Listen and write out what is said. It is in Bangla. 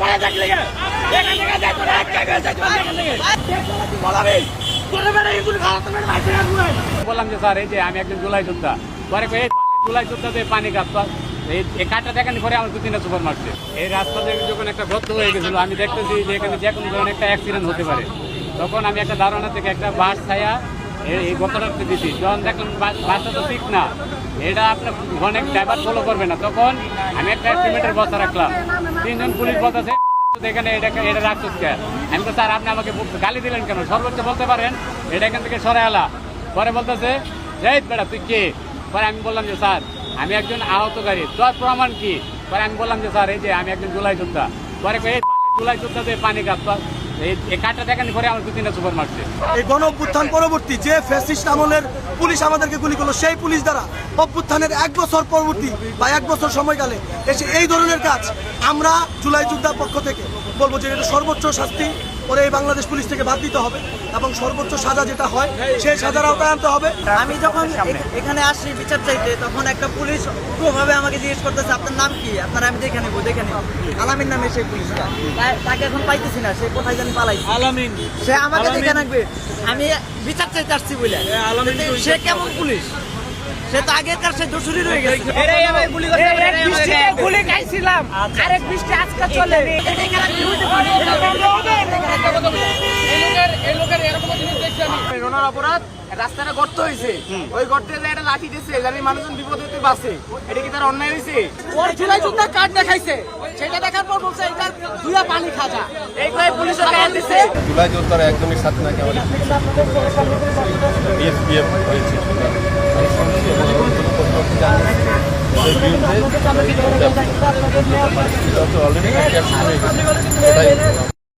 পরে থাকলে এখান থেকে যাই তোরা এক কাজ আছে তোরা এখান থেকে বলাবি তোরা বেটা এগুলো খাওয়াতে না মাইতে না বললাম যে স্যার এই যে আমি একজন জুলাই যোদ্ধা পরে কই জুলাই যোদ্ধাতে পানি কাটতো এই কাঠটা দেখানি পরে আমার 2-3টা সুপার মারছে এই রাস্তা থেকে যখন একটা গর্ত হয়ে গেছিল আমি দেখতেছি যে এখানে যে কোনো ধরনের একটা অ্যাক্সিডেন্ট হতে পারে তখন আমি একটা ধারণা থেকে একটা বাস ছায়া এই গর্তটাতে দিছি যখন দেখলাম বাসটা তো ঠিক না এটা আপনার অনেক ড্রাইভার ফলো করবে না তখন আমি একটা সিমেন্টের বস্তা রাখলাম 3জন পুলিশ বলতেছে এখানে এটা রাখছিস কেন আমি তো স্যার আপনি আমাকে গালি দিলেন কেন সর্বোচ্চ বলতে পারেন এটা এখান থেকে সরে আলা পরে বলতেছে এই বেটা তুই কে পরে আমি বললাম যে স্যার আমি একজন আহতকারী তোর প্রমাণ কি পরে আমি বললাম যে স্যার এই যে আমি একজন জুলাই যোদ্ধা পরে জুলাই যোদ্ধাতে পানি কাটতো এই কাঠটা দেখানি পরে আমার 2-3টা সুপার মারছে এই গণ অভ্যুত্থান পরবর্তী যে ফ্যাসিস্ট আমলের পুলিশ আমাদেরকে গুলি করলো সেই পুলিশ দ্বারা অভ্যুত্থানের 1 বছর পরবর্তী বা 1 বছর সময়কালে এসে এই ধরনের কাজ আমরা জুলাই যোদ্ধার পক্ষ থেকে বলবো যে এটা সর্বোচ্চ শাস্তি ওরে এই বাংলাদেশ পুলিশ থেকে বাদ দিতে হবে এবং সর্বোচ্চ সাজা যেটা হয় সেই সাজার আওতায় আনতে হবে। আমি যখন এখানে আসি বিচার চাইতে তখন একটা পুলিশ ভাবে আমাকে জিজ্ঞেস করতেছে আপনার নাম কি আপনার আমি দেখে নেবো আলামিন নামে সেই পুলিশটা তাকে এখন পাইতেছি না সে কোথায় জানি পালাইছে আলামিন সে আমাকে দেখে রাখবে আমি বিচার চাইতে আসছি বলে সে কেমন পুলিশ সে তো আগেকার সে দোষী রয়ে গেছে গুলি খাইছিলাম আরেক বৃষ্টি আজকে চলে রোনার অপরাধ রাস্তাটা গর্ত হয়েছে ওই গর্তে একটা লাঠি দিয়েছে জানি মানুষজন বিপদ হতে বাঁচে এটা কি তার অন্যায় হয়েছে ওর জুলাই যোদ্ধা কার্ড দেখাইছে সেটা দেখার পর বলছে এটা দুয়া পানি খাজা এই কয়ে পুলিশ কার্ড দিছে জুলাই যোদ্ধারা একদমই সাথে নাকি আমাদের বিএসপিএফ হয়েছে অলরেডি